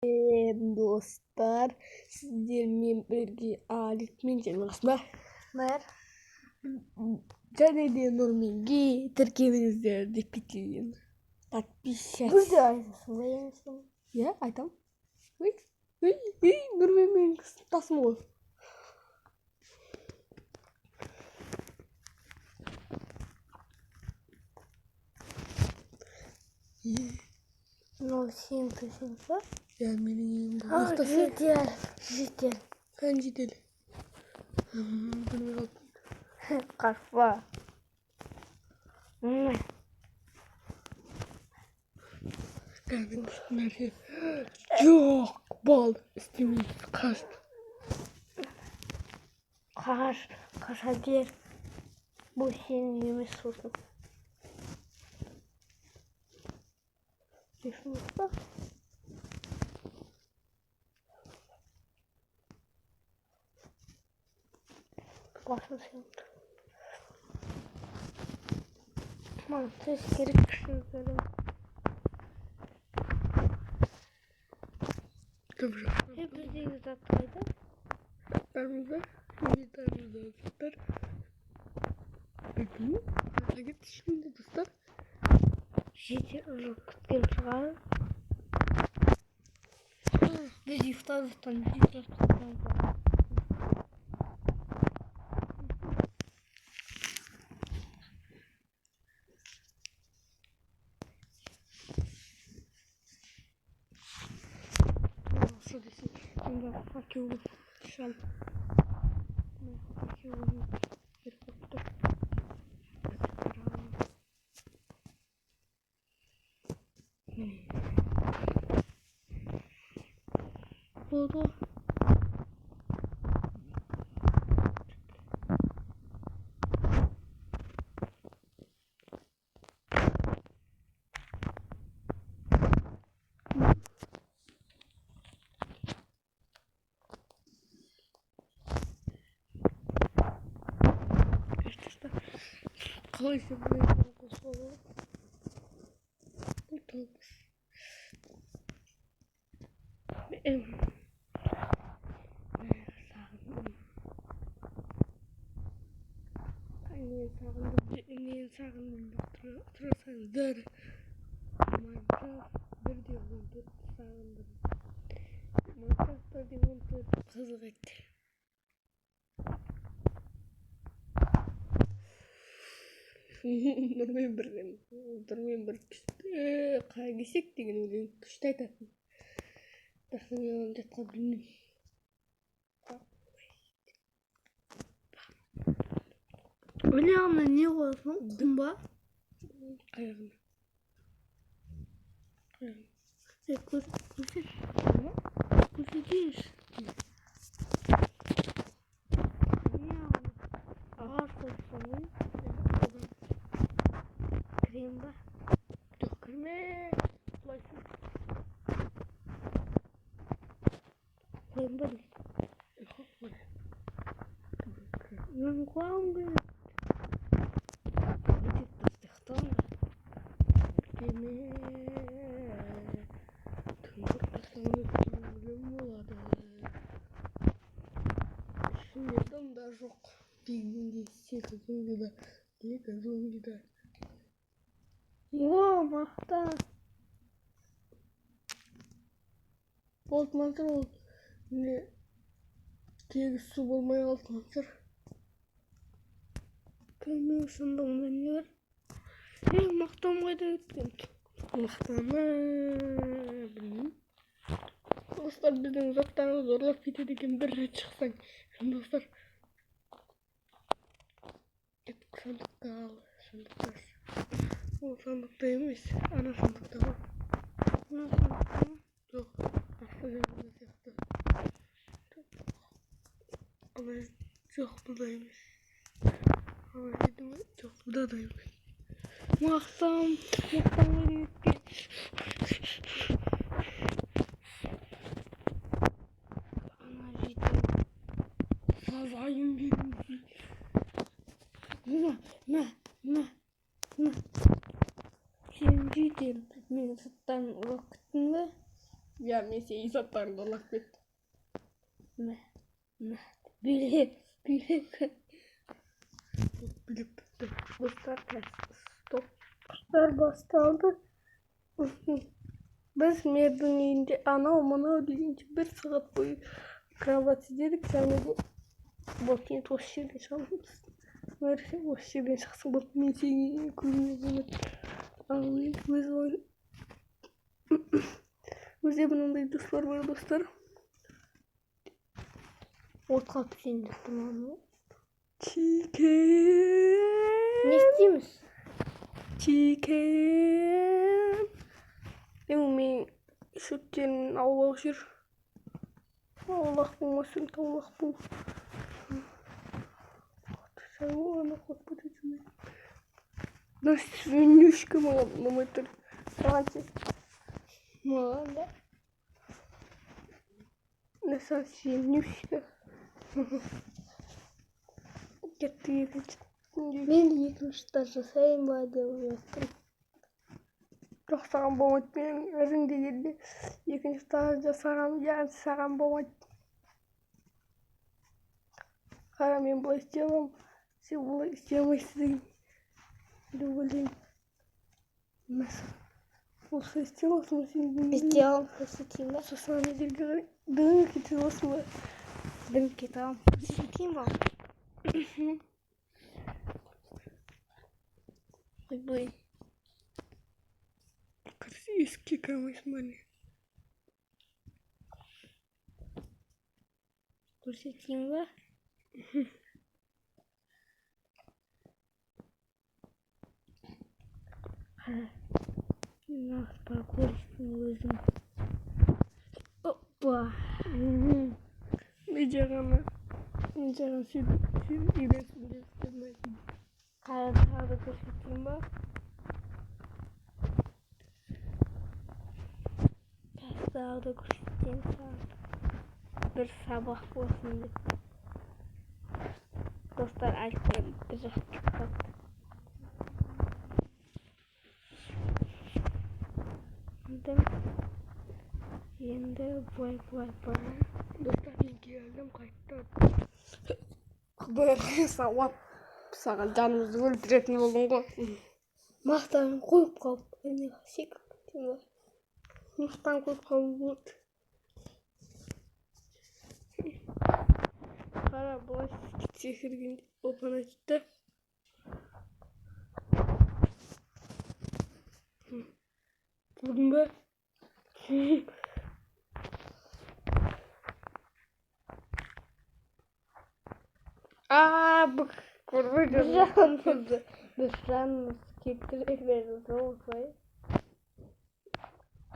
Dostlar, sizlerle birlikte Alitmin canımızda var. Және Нұрменге тіркеліңіздер деп кеткен. Подписчик. Бұл да айтасың ба емесің? Иә, айтам. Нұрмен менің тасым ғой. Мынау сен тасың ба? Иә, менің ең бұл. Жетер. Қан жетел. Білмей қалдым. Қашпа. Нәрсе. Жоқ, бал істемейді. Қашт. Қаша бер. Бұл сенің емес сосын. Десің ба? Басын сен. Маған тез керек күшін бәрі. Біздегі зат қайда? Заттарымызда, инвентарымызда заттар. Қайда кетті şimdi достар? Жетер жоқ күткен шығар. Біз ұйықтадықтан жетер күткен шығар. Что здесь? Надо факел шаль. Факел перекопта. Буду. Қалай сен бұйырған қосылы? Бұл толпыз. Мен сағындым тұрасаңыздар. Майнкрафт 1.14 сағындым. Майнкрафт 1.14 қызық етті. Нұрмен бір қай кесек деген өлең күшті айтатын. Бірақ мен оны жатқа білмеймін. Өлеңіне не қойсың? Құм ба? Аяғына. Көрсетейінші. Ағаш қойсың ғой? Крем ба? Жоқ, кірме. Құлайсың. Крем ба дейді? Мен қуам керек. Өтеп тастықтан ба? Кірме. Түндір қасаңыз түңілім болады. Ішінде дым да жоқ. Бегінде 8 зомбида, 2 зомбида. О, мақта. Болды мансыр ол. Не тегіс су болмай қалды мансыр. Кәлмен шындығында не бар? Мақтам қайда өткен? Мақтаны білмеймін. Достар, біздің заттарымыз ұрлап кетеді екен бір рет шықсаң. Достар, кеттік сандыққа ал. Сандықта. Ол сандықта емес. Ана сандықта ғой. Мына сандықта ма? Жоқ, асты жағында сияқты. Алай, жоқ, бұда емес. Алай деді ме? Жоқ, бұда да емес. Мақтам қайда өткен? Ана жетер. Сазайын беріңіз. На. Сен жетер. Мен сырттан ұрлап кеттің бе? Я мен несе исаптарыңды ұрлап кетті. Билеп. Біліп бітті. Достар стоп. Куштар басталды. Біз мердің үйінде анау-мынау дегенше 1 сағат бойы кровать іздедік, және де болды, енді осы жерден шығамыз. Мәрсе осы жерден шықсын болды, мен сені көруге болады. Ал енді өзде мынандай достар бар, достар. Отқа түсейін деп тұрмын. Чикен. Не істейміз? Чикен. Мен шөптерін аулақ жүр. Аулақ болмасын, таулақ бол. Она хоть будет жить. Да свинюшка мама это Франция. Молодец. На самом свинюшка. Кетті. Мен екінші жасайын ба деп ойлаттым. Жоқ, саған болмайды. Мен өзің дегенде екінші жасаған, яғни саған болмайды. Қара, мен бұлай істей аламын. Сен бұлай істей алмайсың деп ойлаймын. Осы істей аласың ба сен? Істей аламын, көрсетейін ба? Сосын ана жерге қарай дың кете аласың ба? Дым кете аламын, көрсетейін ба? Былай. Қарсы есікке кіре алмайсың ба не? Көрсетейін ба? Нағыз паркуристің өзім. Опа! Мен жағаны сен үйренсін деп істемейсің. Тағы көрсетейін ба? Тағы көрсетейін саған. Bir sabah болсын деп. Достар айтқан бір жақты қалды. Енді бой. Достар, мен келдім қайттан. Құдайға сауап. Саған жанымызды өлтіретін болдың ғой. Мақтанын қойып қалып, әне секіріп бар. Мақтан қойып қалып болды. Қара, бұлай секіргенде опана жетті. Көрдің бе? Бұқ көрмей жүрді. Біз жанымыз кетірек берді осылай.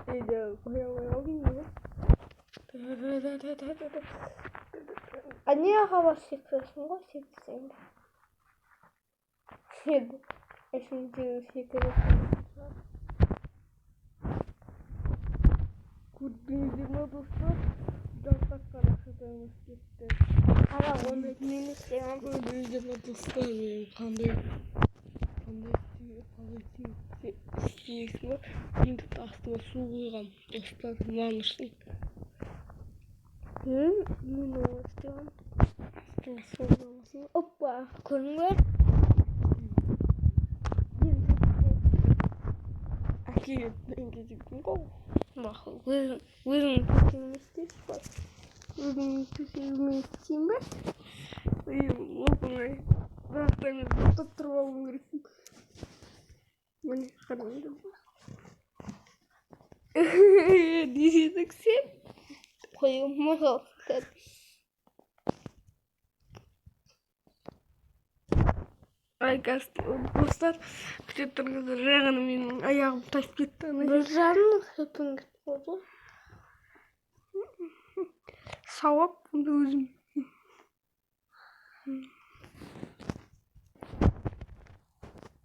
Үйде қоя алдың ба? А не ағаба секіресің ғой, секірсең де. Еді, әшімдегі секіресің. Көрдіңіздер ме достар? Жастаққа рақытымыз кетті. Ара, оны мен істеймін. Көрдіңіздер ме достар? Мен қандай істейсің ба? Енді астыма су құйғам. Достар, маңышын. Мен оны істеймін. Астыма су құйғамасын. Опа, көрдің бе? Әке, мен кезіктім ғой. Мақыл, өзің төсегін істейсің ба? Өзің төсегімен істейін ба? Оп-оңай. Дақтан мен бұқтап тұрып алуым керекпін. Міне, қараңдар. Деседің сен? Қойым мағал. Достар, күте тұрыңыздар, жағаны менің аяғым тайып кетті. Бір жанның сөпін кетті болды. Сауап бұнда өзім.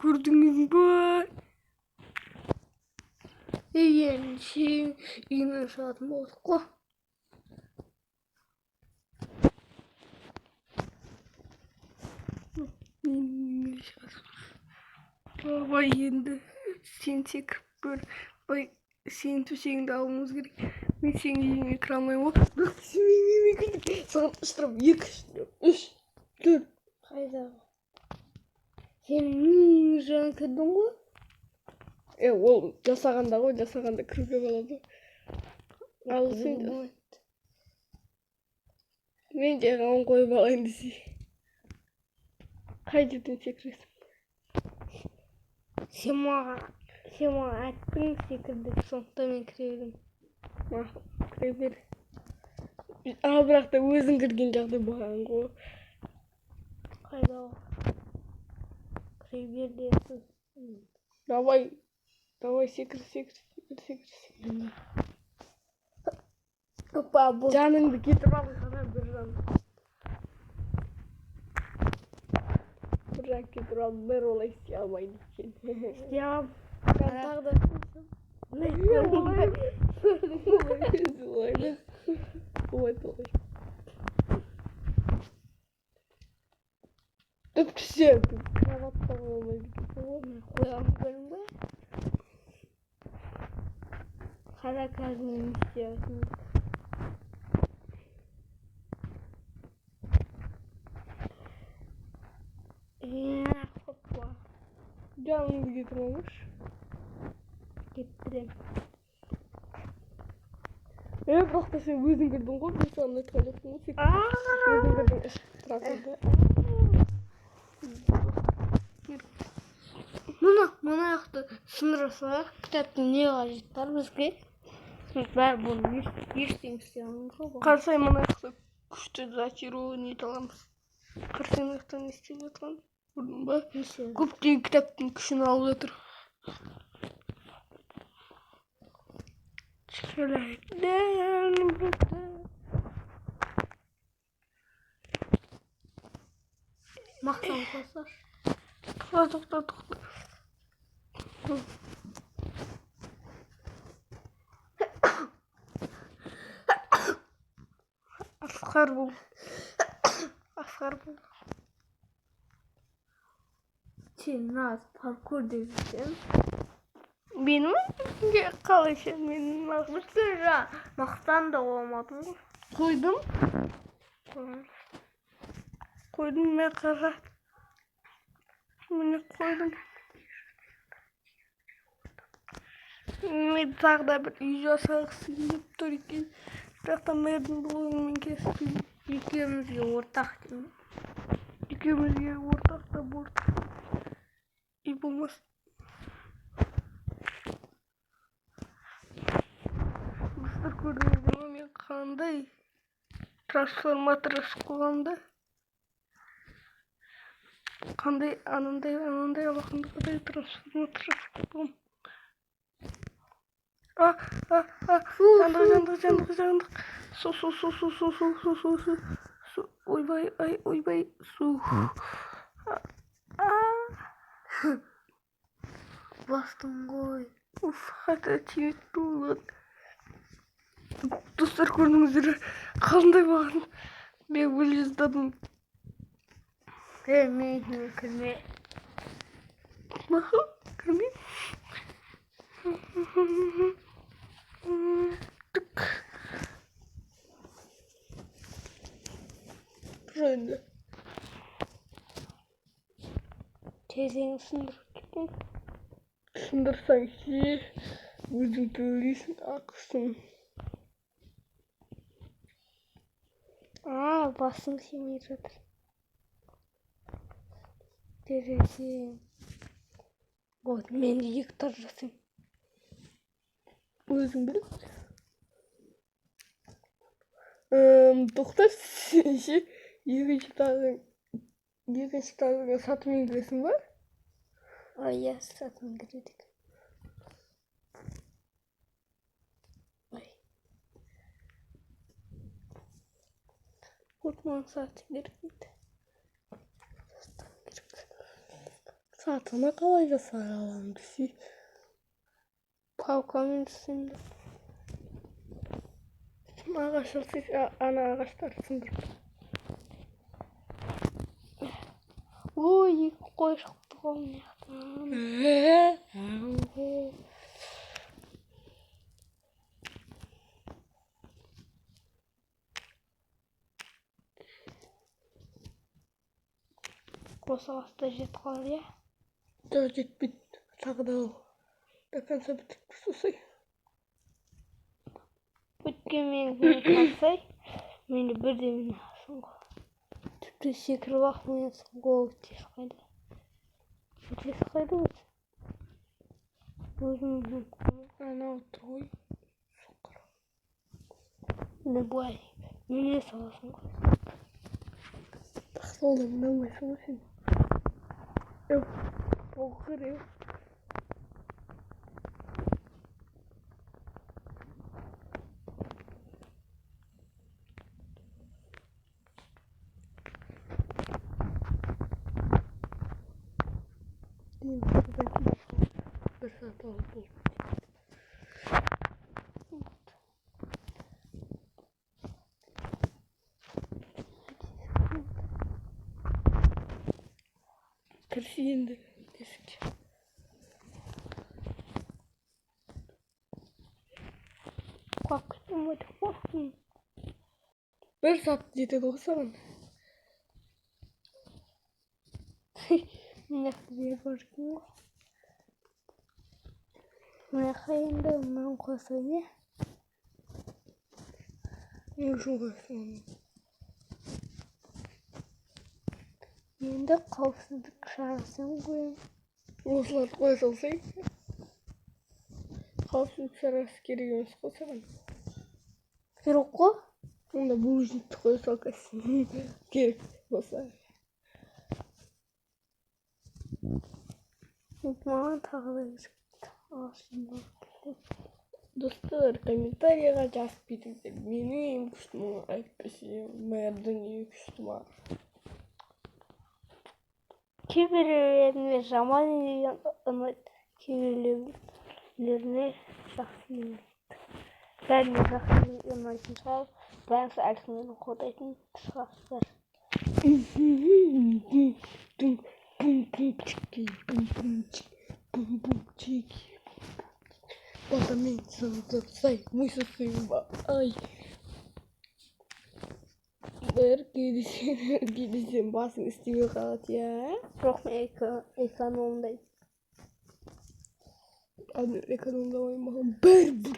Көрдіңіз бе? Енді сен үймен шығатын болдық қой. Бай енді сен секіріп көр. Бай сен төсегіңді алуымыз керек. Мен сенің үйіңе кіре алмаймын ғой. Бірақ сен менің үйіме кірдің. Саған ұштырып 2, 3, 4. Қайдағы? Сен үйіңе жаңа кірдің ғой? Ол жасағанда ғой, жасағанда кіруге болады. Ал сен мен жағауын қойып алайын десе. Қай жерден секіресің? Сен маған айттың секірдік, сондықтан мен кіре бердім. Кіре бер. Бірақ та өзің кірген жағдай болған ғой. Қайдағы? Кіре бер десің. Давай секір. Опа, бұл. Жаныңды кетіп алып қана бір жан кетіп алып бір олай істей алмайды екен. Істей алам. Тағы да олай. Түпкіше кроватта болмайды. Қоямын көрдің бе? Қара қазір не істейсің? Хоппа. Жаныңды кетіп алыш. Кеттірем. Бірақ та сен өзің кірдің ғой, мен саған айтқан жоқпын ғой. Өзің кірдің іш тұрасыңды. Мына жақты сындыра салайық. Кітаптың не қажеті бар бізге? Біз бәрі бұны ештеңе істей алмаймыз ғой. Қарасай мына жақта күшті зачарование ете аламыз. Қарасай мына жақта не істеп жатқан? Көрдің ба? Көптеген кітаптың күшін алып жатыр. Мақтан қосар. Тоқта. Асқар бол. Сен нағыз паркур деп жүрсің. Менің қалай сен менің Мақтан да болмадың ғой. Қойдым мен қара. Міне қойдым. Мен тағы да бір үй жасағысы келіп тұр екен. Бірақ та мэрдің блогымен кестім. Екеумізге ортақ деймін. Екеумізге ортақ та болды. И болмас. Біздер көрдіңіздер ме, мен қандай трансформатор ашып қойғанымда? Қандай анандай алақанда қандай трансформатор ашып қойғам. Жандық. Су. Ойбай, су. Бастың ғой. Қайта тиметті болған. Достар көрдіңіздер қандай болған. Мен өле жаздадым. Мен кірме. Кірме. Тұр енді. Тезең сындырып кеттің. Сындырсаң өзің төлейсің ақысын. Басың симай жатыр. Терезең. Вот, мен 2 тар жасайм. Өзің біл. Тоқта ше, екінші тағыңа сатымен кіресің ба? Иә, сатымен кіредік. Вот маған саты керек дейді. Сатыны қалай жасай аламын десе. Палкамен сындыр. Ағаш алсақ, ана ағаштарды сындырып. Ой, 2 қой шықты ғой мына жақтан. O saatte jet kalır ya. Dört bit sağda. Defansa bitirip susay. Bütün meni kalsay, meni birden alsın. Tüpte şeker bakmayasın. Gol çıkaydı. Çıkaydı mı? Özümün Ana oturuy. ne bu ay? Meni sağlasın. Taxta olanından başıma şimdi. Yok. Korkur ya. Diyeyim belki bir saat oldu. Kırşı indi. Kesik. Kalktım hadi korktum. Bir saat yedi doksan. Ne diye korktum. Ne kayında ondan koysaydı. Şu koysun. Yende kavsızlık şarasını koyayım. Ruslar koysalsay. Kalsın sarası geri yönüs koysalım. Kırıkı. Onda bu yüzden koysal kesin. Gerek olsa. Bana takılır. Aslında. Dostlar, комментарияға жазып кетіңдер. Менің күштім әйтпесе мэрдің үйі күштім. Kibirlerini zaman yanıt kibirlerini şahsiyet. Ben de şahsiyet yanıtım sağ. Ben sersinden kodayım şahslar. Потом сай, мысли сыма. Ай. Bir gidişin basın istemiyor kalat ya. Çok mu ekonomdayım. Anne ekonomda oynamam. Bir bu.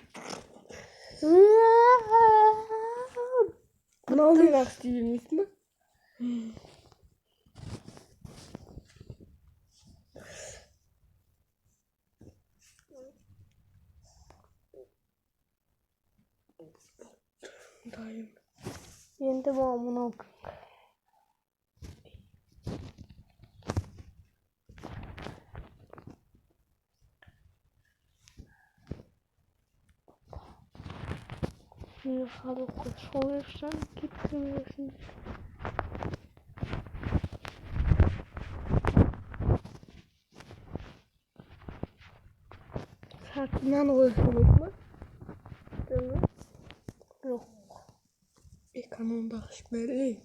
Ne oluyor aktivim ismi? Dayım. Yende bağımını okuyun. Bir halı koşulursan gitmiyorsun. Sertinden oluyorsun ismi? Değil mi? Yok. Ekonomda işleri.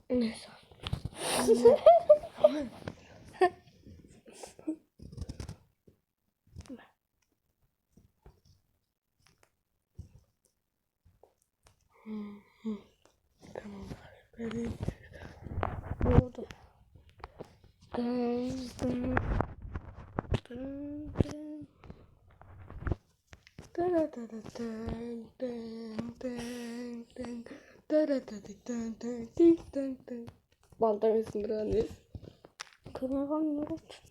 Neyse. Tamam. Böyle. Burada. Dın dın. Dın dın. Baltam ısındırağınız. Kırmızı yurt.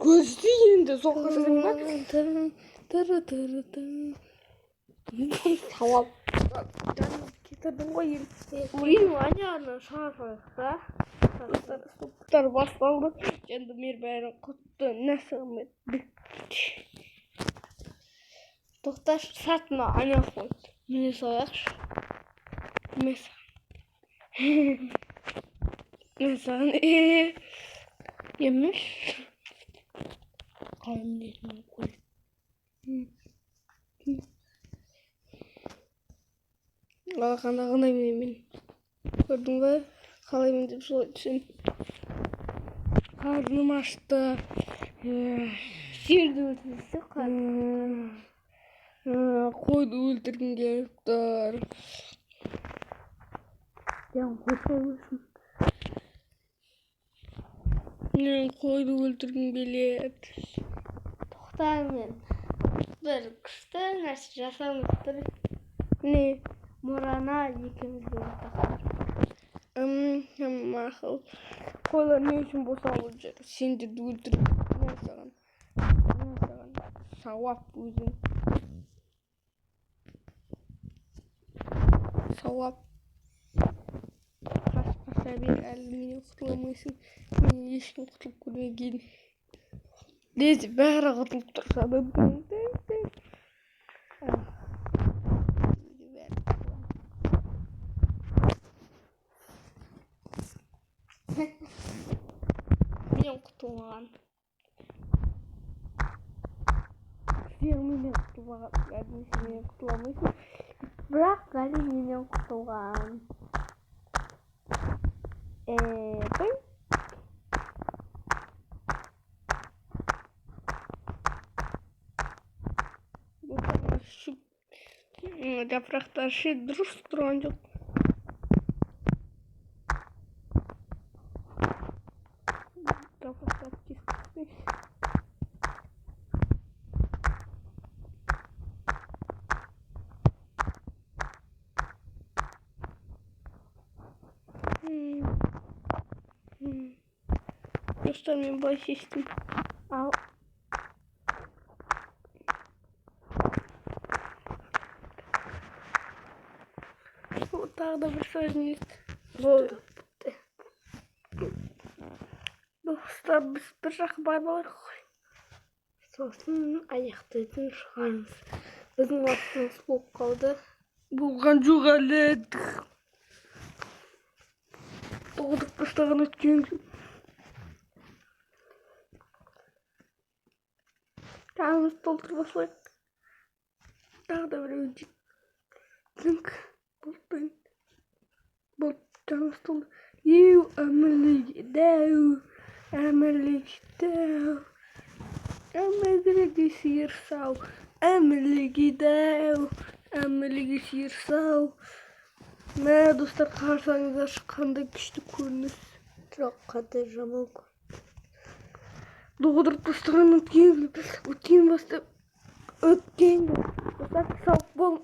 Gözlü yiyinde sokasın bak. Tamam. Canım getirdin koyayım. Uyum ayağına sarılsa. Sokaklar basıldı. Kendim bir bayram kuttu. Nasıl Doktor satma ana koy. Beni sorar. Mesela. Mesela Yemiş. Kalbini koy. Alakanda bileyim. Gördün mü? Kalayım deyip sol için. Karnım açtı. Şimdi ötesi kaldı. Koydu öldürgün gerektir. Ya hoş olursun. Koydu öldürgün gelet. Toxtayım. Bir kışta nasıl yaşamıştır? Ne? Morana ikimiz de ortak. Mağıl. Koylar ne için boşalacak? Şimdi de öldürgün. Ne sana? Savap bu yüzden. Savap. Kaç bir alüminyum kutlamışsın. Hiç kim kutlup kurmaya gelin. Neyse bari kutlup dursa da. Benim kutum var. Benim kutum var. Benim kutlamışsın. Bırak gari benim kutum var. Ben Şu yapraklar şey durur ancak. Yapraklar kesmiş. Göstermeyeyim baş içtim. al. Bu da bir sözünüz. Bu Dostlar biz bir bay bay. sosun ayaklarını çıkarmış. Bizim vaktimiz çok kaldı. Bu kancuk alet. Doğduk başlarına ötken. Yalnız doldurmasak. Daha da böyle öncük. Çünkü buradan. Bu yalnız doldur. You amelik dev. Amelik dev. Amelik sirsav. Amelik dev. Amelik sirsav. Ne dostlar karşınıza çıkanda güçlü görünüş. Çok kaderimi Doğrudur dostlarım ötken bastı. Ötken. Dostlar sağ olun.